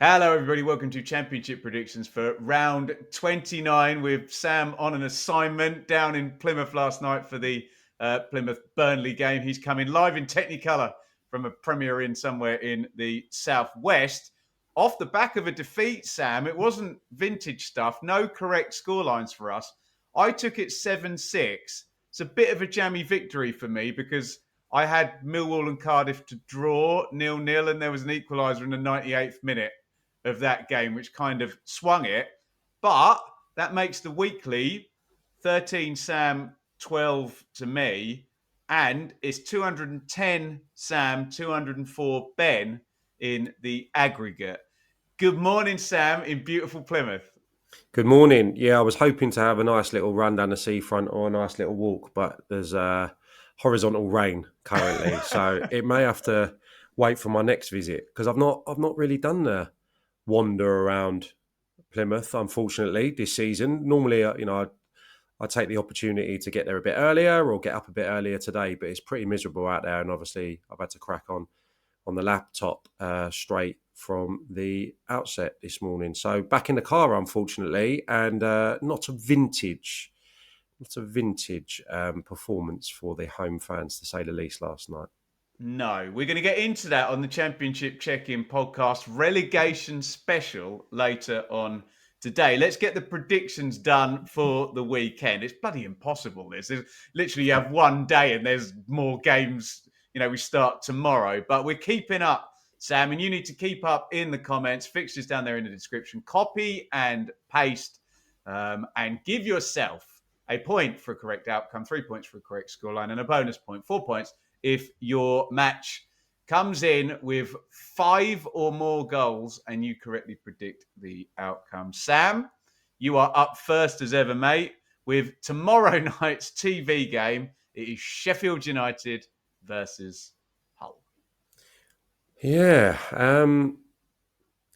Hello, everybody. Welcome to Championship predictions for round 29 with Sam on an assignment down in Plymouth last night for the Plymouth Burnley game. He's coming live in Technicolor from a Premier Inn somewhere in the southwest. Off the back of a defeat, Sam, it wasn't vintage stuff. No correct scorelines for us. I took it 7-6. It's a bit of a jammy victory for me because I had Millwall and Cardiff to draw 0-0, and there was an equaliser in the 98th minute of that game, which kind of swung it. But that makes the weekly 13 Sam, 12 to me. And it's 210 Sam, 204 Ben in the aggregate. Good morning, Sam, in beautiful Plymouth. Good morning. Yeah, I was hoping to have a nice little run down the seafront or a nice little walk, but there's horizontal rain currently, so it may have to wait for my next visit because I've not really done the wander around Plymouth, unfortunately, this season. Normally, I take the opportunity to get there a bit earlier or get up a bit earlier today, but it's pretty miserable out there, and obviously I've had to crack on the laptop straight from the outset this morning. So back in the car, unfortunately, and not a vintage performance for the home fans, to say the least, last night. No, we're going to get into that on the Championship Check-In podcast relegation special later on today. Let's get the predictions done for the weekend. It's bloody impossible, this. There's literally, you have one day and there's more games. We start tomorrow. But we're keeping up, Sam, and you need to keep up in the comments. Fixtures down there in the description. Copy and paste and give yourself a point for a correct outcome, 3 points for a correct scoreline, and a bonus point, 4 points if your match comes in with 5 or more goals and you correctly predict the outcome. Sam, you are up first as ever, mate, with tomorrow night's TV game. It is Sheffield United versus Hull. Yeah,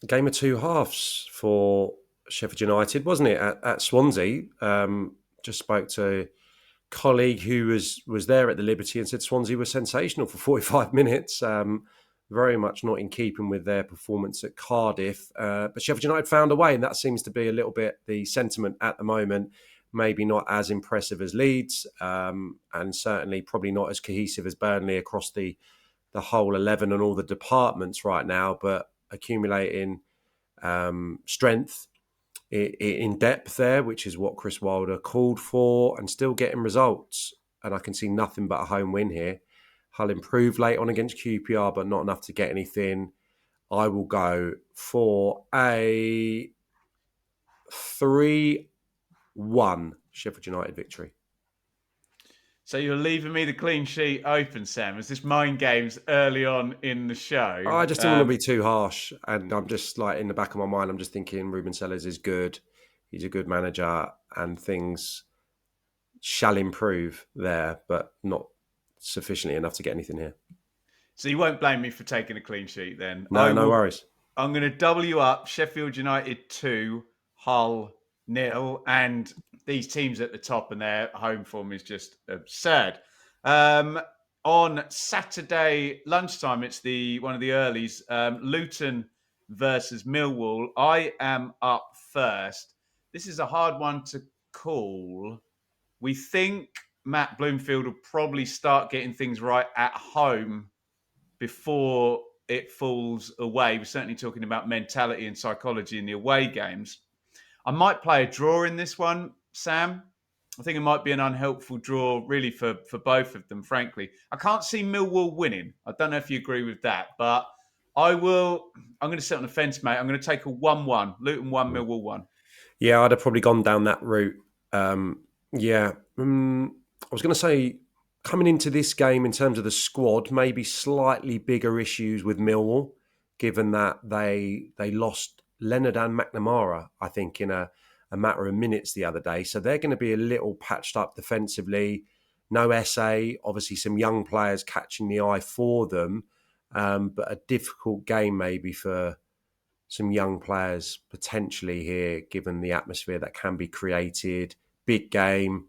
game of two halves for Sheffield United, wasn't it? At Swansea, just spoke to colleague who was there at the Liberty and said Swansea was sensational for 45 minutes. Very much not in keeping with their performance at Cardiff. But Sheffield United found a way, and that seems to be a little bit the sentiment at the moment. Maybe not as impressive as Leeds, and certainly probably not as cohesive as Burnley across the whole 11 and all the departments right now, but accumulating strength in depth there, which is what Chris Wilder called for, and still getting results. And I can see nothing but a home win here. Hull improved late on against QPR, but not enough to get anything. I will go for a 3-1 Sheffield United victory. So you're leaving me the clean sheet open, Sam. Is this mind games early on in the show? I just don't want to be too harsh. And I'm just like, in the back of my mind, I'm just thinking Ruben Sellers is good. He's a good manager and things shall improve there, but not sufficiently enough to get anything here. So you won't blame me for taking a clean sheet then. No, no worries. I'm going to double you up. Sheffield United 2, Hull 0. And these teams at the top and their home form is just absurd. On Saturday lunchtime, it's one of the earlies, Luton versus Millwall. I am up first. This is a hard one to call. We think Matt Bloomfield will probably start getting things right at home before it falls away. We're certainly talking about mentality and psychology in the away games. I might play a draw in this one, Sam. I think it might be an unhelpful draw, really, for both of them, frankly. I can't see Millwall winning. I don't know if you agree with that, but I'm going to sit on the fence, mate. I'm going to take a 1-1. Luton 1, Millwall 1. Yeah, I'd have probably gone down that route. I was going to say, coming into this game in terms of the squad, maybe slightly bigger issues with Millwall, given that they lost Leonard and McNamara, I think, in a matter of minutes the other day. So they're going to be a little patched up defensively. No SA, obviously some young players catching the eye for them, but a difficult game maybe for some young players potentially here, given the atmosphere that can be created. Big game.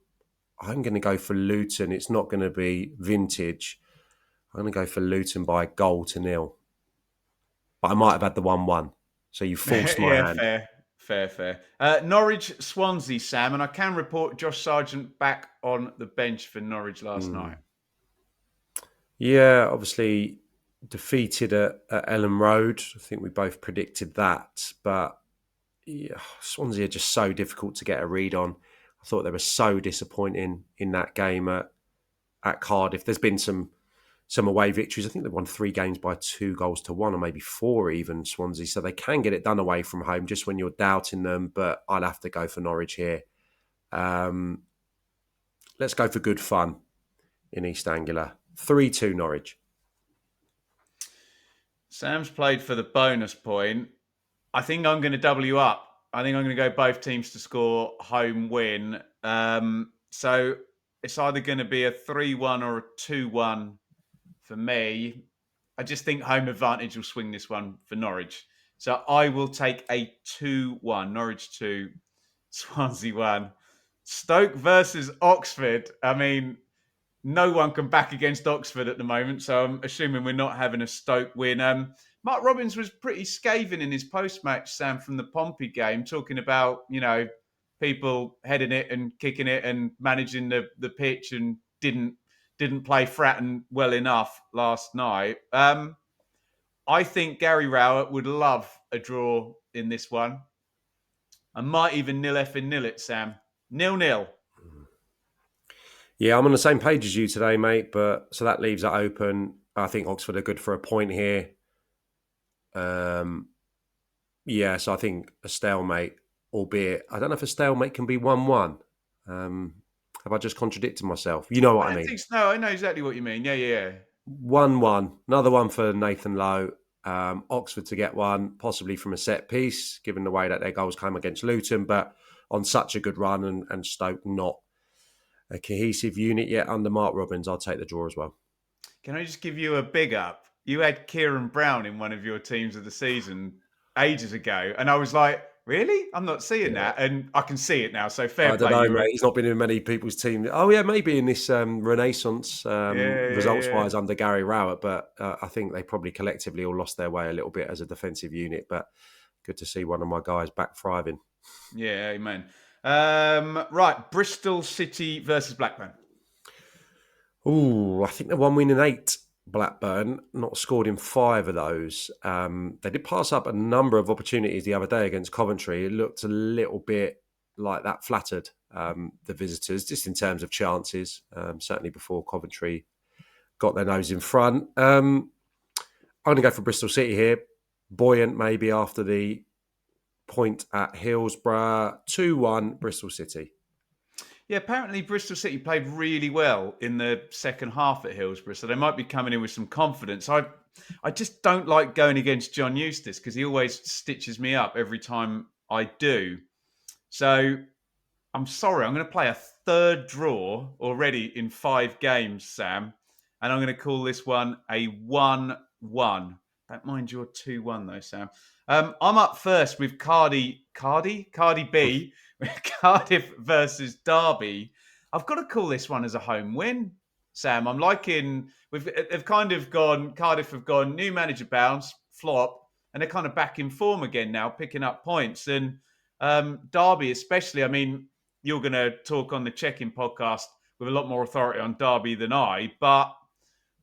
I'm going to go for Luton. It's not going to be vintage. I'm going to go for Luton by 1-0. But I might have had the 1-1. So you forced my Yeah, hand. fair. Norwich, Swansea, Sam, and I can report Josh Sargent back on the bench for Norwich last night. Yeah, obviously defeated at Ellen Road. I think we both predicted that. But yeah, Swansea are just so difficult to get a read on. I thought they were so disappointing in that game at Cardiff. There's been some away victories. I think they've won 3 games by 2-1 or maybe 4 even, Swansea. So they can get it done away from home just when you're doubting them. But I'd have to go for Norwich here. Let's go for good fun in East Anglia. 3-2 Norwich. Sam's played for the bonus point. I think I'm going to double you up. I think I'm going to go both teams to score home win. So it's either going to be a 3-1 or a 2-1 for me. I just think home advantage will swing this one for Norwich. So I will take a 2-1. Norwich 2, Swansea 1. Stoke versus Oxford. I mean, no one can back against Oxford at the moment, so I'm assuming we're not having a Stoke win. Mark Robbins was pretty scathing in his post-match, Sam, from the Pompey game, talking about, people heading it and kicking it and managing the pitch and didn't play Fratton well enough last night. I think Gary Rowett would love a draw in this one. I might even nil it, Sam. 0-0. Yeah, I'm on the same page as you today, mate. But so that leaves it open. I think Oxford are good for a point here. Yeah, so I think a stalemate, albeit I don't know if a stalemate can be 1-1. Have I just contradicted myself? You know what I I don't mean. think so. No, I know exactly what you mean. Yeah. 1-1. Another one for Nathan Lowe. Oxford to get one, possibly from a set piece, given the way that their goals came against Luton, but on such a good run and Stoke not a cohesive unit yet under Mark Robbins, I'll take the draw as well. Can I just give you a big up? You had Kieran Brown in one of your teams of the season ages ago, and I was like, really? I'm not seeing that, and I can see it now. So fair I don't play. know, You were, mate. He's not been in many people's team. Oh, yeah, maybe in this renaissance yeah. results-wise under Gary Rowett, but I think they probably collectively all lost their way a little bit as a defensive unit. But good to see one of my guys back thriving. Yeah, amen. Right, Bristol City versus Blackburn. Ooh, I think they won winning 8. Blackburn not scored in 5 of those. They did pass up a number of opportunities the other day against Coventry. It looked a little bit like that flattered the visitors, just in terms of chances. Certainly before Coventry got their nose in front. I'm going to go for Bristol City here. Buoyant maybe after the point at Hillsborough. 2-1 Bristol City. Yeah, apparently Bristol City played really well in the second half at Hillsborough, so they might be coming in with some confidence. I just don't like going against John Eustace because he always stitches me up every time I do. So I'm sorry, I'm going to play a third draw already in 5 games, Sam, and I'm going to call this one a 1-1. Don't mind your 2-1 though, Sam. I'm up first with Cardi B, Cardiff versus Derby. I've got to call this one as a home win, Sam. I'm liking. They've kind of gone. Cardiff have gone new manager bounce flop, and they're kind of back in form again now, picking up points. And Derby, especially. I mean, you're going to talk on the check-in podcast with a lot more authority on Derby than I, but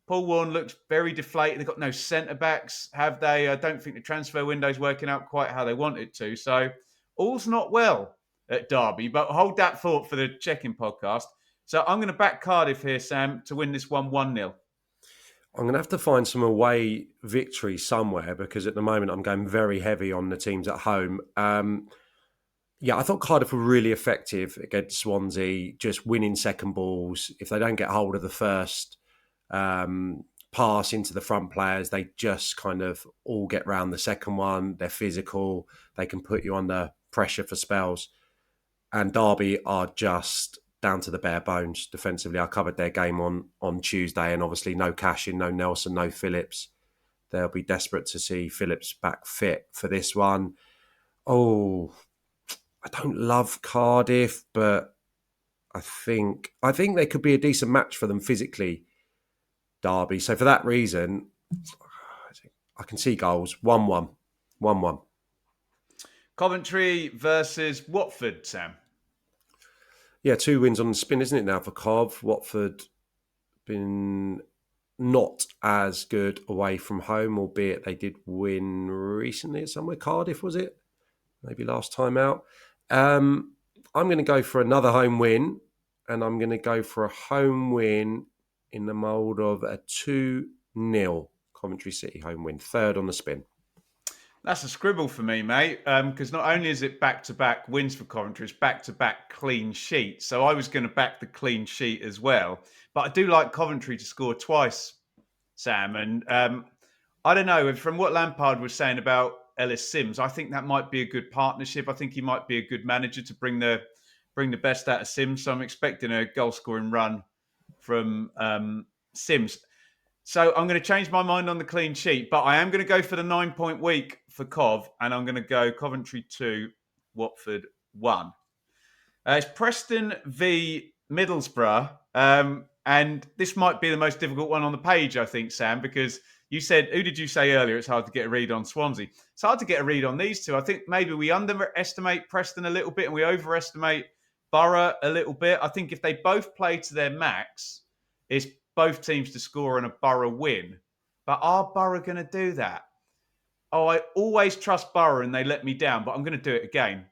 Paul Warne looks very deflated. They've got no centre-backs, have they? I don't think the transfer window's working out quite how they want it to. So all's not well at Derby, but hold that thought for the check-in podcast. So I'm going to back Cardiff here, Sam, to win this one 1-0. I'm going to have to find some away victory somewhere because at the moment I'm going very heavy on the teams at home. Yeah, I thought Cardiff were really effective against Swansea, just winning second balls. If they don't get hold of the first pass into the front players, they just kind of all get round the second one. They're physical. They can put you under pressure for spells. And Derby are just down to the bare bones defensively. I covered their game on Tuesday, and obviously no Cashin, no Nelson, no Phillips. They'll be desperate to see Phillips back fit for this one. Oh, I don't love Cardiff, but I think they could be a decent match for them physically, Derby. So for that reason, I can see goals. 1-1. 1-1. Coventry versus Watford, Sam. Yeah, 2 wins on the spin, isn't it now for Cov? Watford been not as good away from home, albeit they did win recently at somewhere. Cardiff, was it? Maybe last time out. I'm going to go for another home win, and I'm going to go for a home win in the mould of a 2-0 Coventry City home win, third on the spin. That's a scribble for me, mate, because not only is it back-to-back wins for Coventry, it's back-to-back clean sheets. So I was going to back the clean sheet as well. But I do like Coventry to score twice, Sam. And I don't know, from what Lampard was saying about Ellis Sims, I think that might be a good partnership. I think he might be a good manager to bring the best out of Sims. So I'm expecting a goal-scoring run from Sims. So I'm going to change my mind on the clean sheet, but I am going to go for the 9-point week for Cov, and I'm going to go Coventry 2, Watford 1. It's Preston v Middlesbrough, and this might be the most difficult one on the page, I think, Sam, because you said, who did you say earlier? It's hard to get a read on Swansea. It's hard to get a read on these two. I think maybe we underestimate Preston a little bit and we overestimate Boro a little bit. I think if they both play to their max, it's both teams to score on a Boro win. But are Boro going to do that? Oh, I always trust Boro and they let me down, but I'm going to do it again.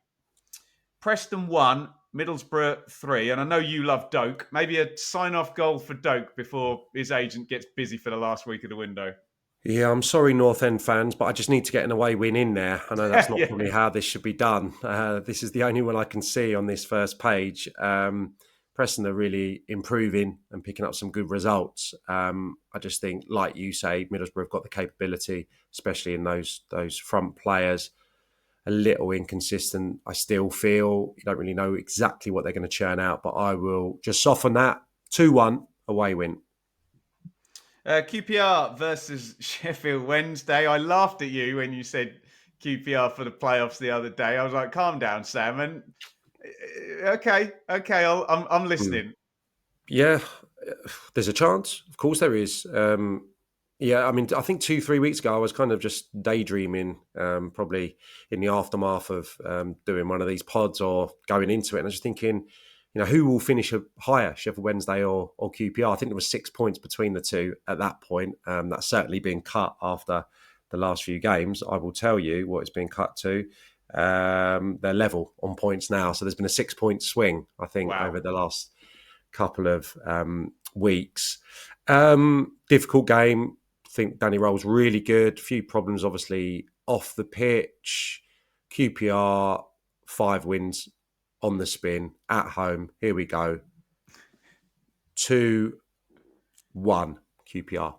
Preston 1, Middlesbrough 3, and I know you love Doak. Maybe a sign-off goal for Doak before his agent gets busy for the last week of the window. Yeah, I'm sorry, North End fans, but I just need to get an away win in there. I know that's not probably how this should be done. This is the only one I can see on this first page. Preston are really improving and picking up some good results. I just think, like you say, Middlesbrough have got the capability, especially in those front players. A little inconsistent, I still feel. You don't really know exactly what they're going to churn out, but I will just soften that. 2-1 away win. QPR versus Sheffield Wednesday. I laughed at you when you said QPR for the playoffs the other day. I was like, calm down, Sam. And okay, I'm listening. Yeah, there's a chance. Of course there is. Yeah, I mean, I think 2-3 weeks ago, I was kind of just daydreaming, probably in the aftermath of doing one of these pods or going into it. And I was just thinking, who will finish higher, Sheffield Wednesday or QPR? I think there was 6 points between the two at that point. That's certainly been cut after the last few games. I will tell you what it's been cut to. They're level on points now. So there's been a 6-point swing, I think, over the last couple of weeks. Difficult game. I think Danny Roll's really good. Few problems, obviously, off the pitch. QPR, 5 wins on the spin at home. Here we go. 2-1 QPR.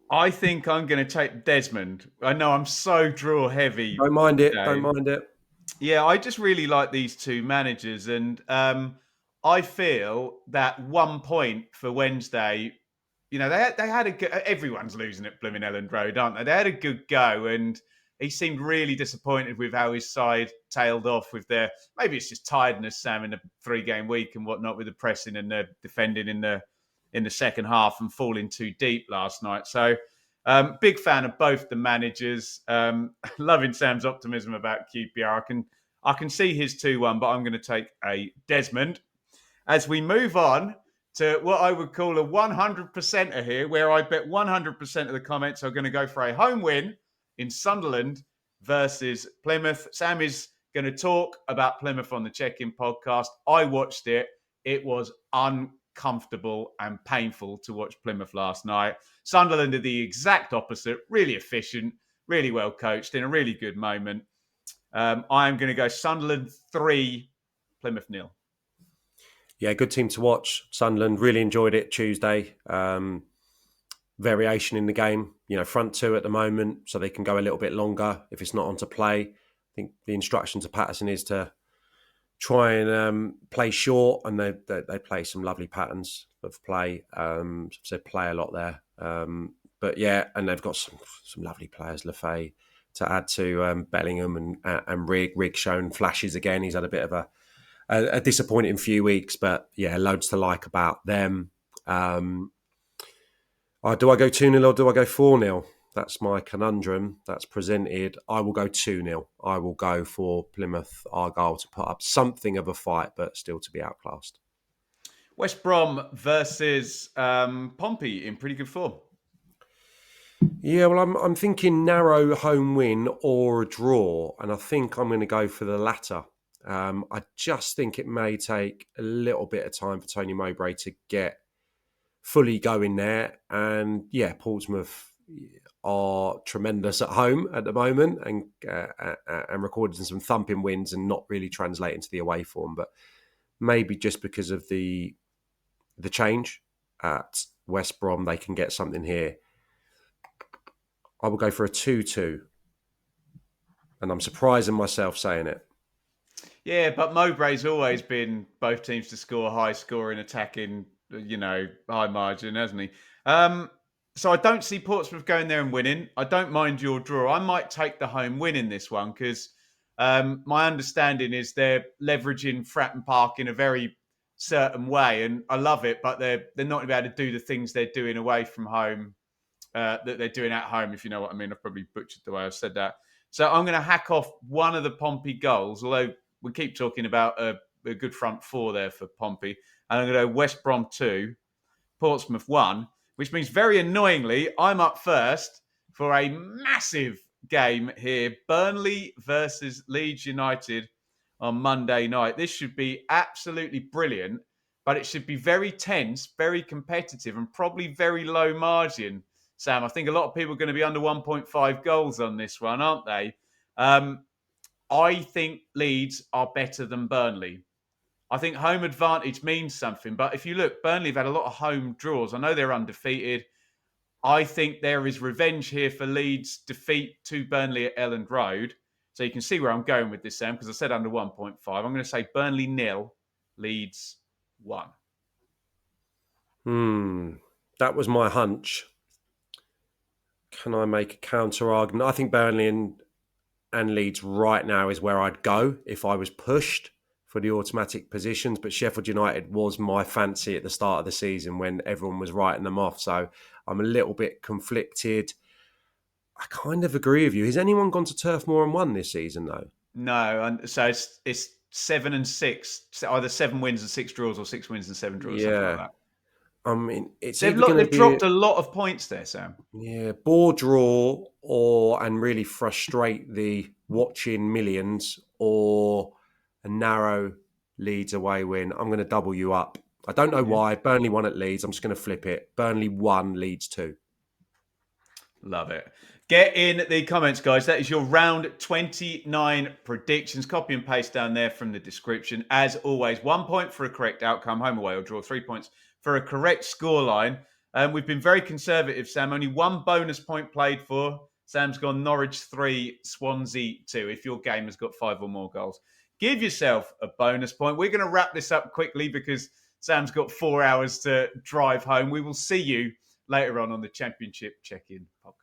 I think I'm going to take Desmond. I know I'm so draw heavy. Don't mind it. Don't mind it. Yeah, I just really like these two managers. And I feel that 1 point for Wednesday, they had a good, everyone's losing at Blooming Elland Road, aren't they? They had a good go, and he seemed really disappointed with how his side tailed off with maybe it's just tiredness, Sam, in a 3-game week and whatnot, with the pressing and the defending in the second half and falling too deep last night. So big fan of both the managers. Loving Sam's optimism about QPR. I can see his 2-1, but I'm going to take a Desmond. As we move on to what I would call a 100%er here, where I bet 100% of the comments are going to go for a home win in Sunderland versus Plymouth. Sam is going to talk about Plymouth on the Check-In podcast. I watched it. It was uncomfortable and painful to watch Plymouth last night. Sunderland are the exact opposite, really efficient, really well coached, in a really good moment. I am going to go Sunderland 3, Plymouth 0. Yeah, good team to watch. Sunderland, really enjoyed it Tuesday. Variation in the game, front 2 at the moment, so they can go a little bit longer if it's not on to play. I think the instruction to Patterson is to try and play short, and they play some lovely patterns of play. So play a lot there. But yeah, and they've got some lovely players, Lefay, to add to Bellingham and Rigg. Rigg shown flashes again. He's had a bit of a disappointing few weeks, but yeah, loads to like about them. Do I go 2-0 or do I go 4-0? That's my conundrum that's presented. I will go 2-0. I will go for Plymouth Argyle to put up something of a fight, but still to be outclassed. West Brom versus Pompey in pretty good form. Yeah, well, I'm thinking narrow home win or a draw, and I think I'm going to go for the latter. I just think it may take a little bit of time for Tony Mowbray to get fully going there. And yeah, Portsmouth are tremendous at home at the moment and recording some thumping wins and not really translating to the away form. But maybe just because of the change at West Brom, they can get something here. I will go for a 2-2. And I'm surprising myself saying it. Yeah, but Mowbray's always been both teams to score high scoring, attacking, high margin, hasn't he? So I don't see Portsmouth going there and winning. I don't mind your draw. I might take the home win in this one because my understanding is they're leveraging Fratton Park in a very certain way, and I love it. But they're not going to be able to do the things they're doing away from home that they're doing at home. If you know what I mean, I've probably butchered the way I've said that. So I'm going to hack off one of the Pompey goals, although we keep talking about a good front four there for Pompey. And I'm going to go West Brom 2, Portsmouth 1, which means very annoyingly, I'm up first for a massive game here. Burnley versus Leeds United on Monday night. This should be absolutely brilliant, but it should be very tense, very competitive, and probably very low margin. Sam, I think a lot of people are going to be under 1.5 goals on this one, aren't they? I think Leeds are better than Burnley. I think home advantage means something. But if you look, Burnley have had a lot of home draws. I know they're undefeated. I think there is revenge here for Leeds' defeat to Burnley at Elland Road. So you can see where I'm going with this, Sam, because I said under 1.5. I'm going to say Burnley 0, Leeds 1. That was my hunch. Can I make a counter argument? I think Burnley and Leeds right now is where I'd go if I was pushed for the automatic positions. But Sheffield United was my fancy at the start of the season when everyone was writing them off. So I'm a little bit conflicted. I kind of agree with you. Has anyone gone to Turf Moor and won this season, though? No, and so it's 7 and 6, either 7 wins and 6 draws or 6 wins and 7 draws, something like that. I mean, it's They've either going to be dropped a lot of points there, Sam. Yeah, bore draw and really frustrate the watching millions, or a narrow Leeds away win. I'm going to double you up. I don't know why. Burnley won at Leeds. I'm just going to flip it. Burnley 1, Leeds 2. Love it. Get in the comments, guys. That is your round 29 predictions. Copy and paste down there from the description. As always, 1 point for a correct outcome, home away or draw, 3 points for a correct scoreline. We've been very conservative, Sam. Only 1 bonus point played for. Sam's gone Norwich 3, Swansea 2. If your game has got 5 or more goals, give yourself a bonus point. We're going to wrap this up quickly because Sam's got 4 hours to drive home. We will see you later on the Championship Check-In podcast.